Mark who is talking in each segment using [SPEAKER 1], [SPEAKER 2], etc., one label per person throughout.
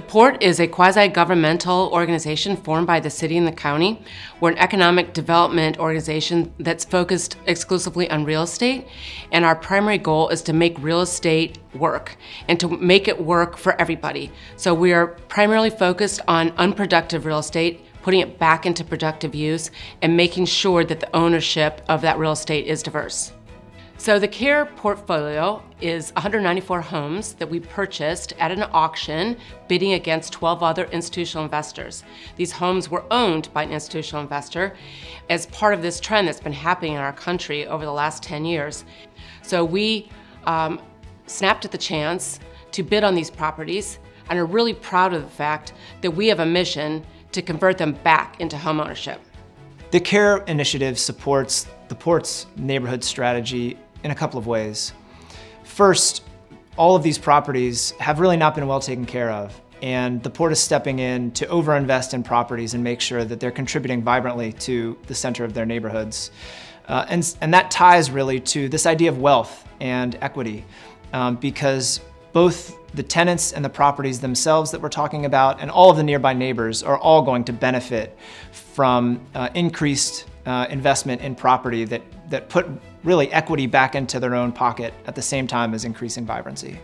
[SPEAKER 1] PORT is a quasi-governmental organization formed by the city and the county. We're an economic development organization that's focused exclusively on real estate, and our primary goal is to make real estate work and to make it work for everybody. So we are primarily focused on unproductive real estate, putting it back into productive use, and making sure that the ownership of that real estate is diverse. So the CARE portfolio is 194 homes that we purchased at an auction, bidding against 12 other institutional investors. These homes were owned by an institutional investor as part of this trend that's been happening in our country over the last 10 years. So we snapped at the chance to bid on these properties and are really proud of the fact that we have a mission to convert them back into homeownership.
[SPEAKER 2] The CARE initiative supports the PORT's neighborhood strategy in a couple of ways. First, all of these properties have really not been well taken care of, and the PORT is stepping in to overinvest in properties and make sure that they're contributing vibrantly to the center of their neighborhoods. And that ties really to this idea of wealth and equity, because both the tenants and the properties themselves that we're talking about and all of the nearby neighbors are all going to benefit from increased investment in property that put really equity back into their own pocket at the same time as increasing vibrancy.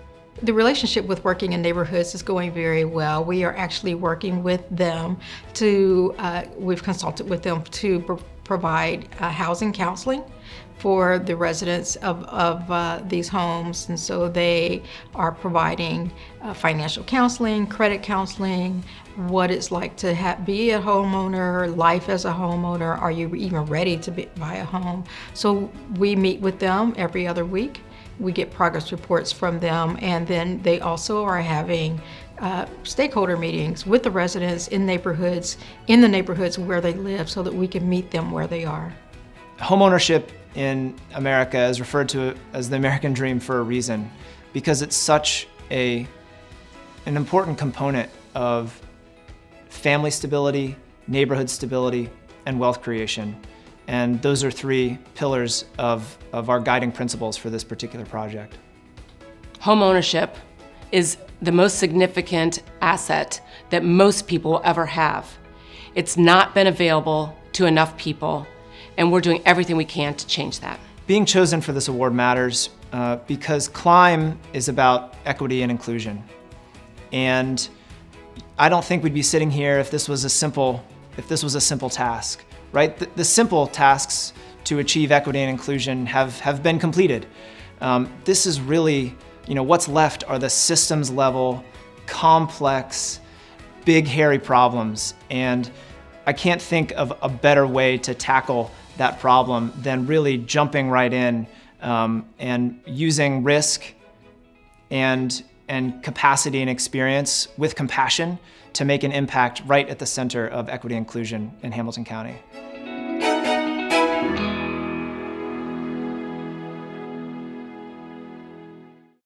[SPEAKER 3] The relationship with working in neighborhoods is going very well. We are actually working with them to, we've consulted with them to provide housing counseling for the residents of these homes. And so they are providing financial counseling, credit counseling, what it's like to be a homeowner, life as a homeowner, are you even ready to buy a home? So we meet with them every other week. We get progress reports from them, and then they also are having stakeholder meetings with the residents in the neighborhoods where they live, so that we can meet them where they are.
[SPEAKER 2] Homeownership in America is referred to as the American dream for a reason, because it's such an important component of family stability, neighborhood stability, and wealth creation. And those are three pillars of our guiding principles for this particular project.
[SPEAKER 1] Homeownership is the most significant asset that most people will ever have. It's not been available to enough people, and we're doing everything we can to change that.
[SPEAKER 2] Being chosen for this award matters because CLIMB is about equity and inclusion. And I don't think we'd be sitting here if this was a simple task, right? The simple tasks to achieve equity and inclusion have been completed. This is really, what's left are the systems level, complex, big, hairy problems. And I can't think of a better way to tackle that problem than really jumping right in and using risk and capacity and experience with compassion to make an impact right at the center of equity and inclusion in Hamilton County.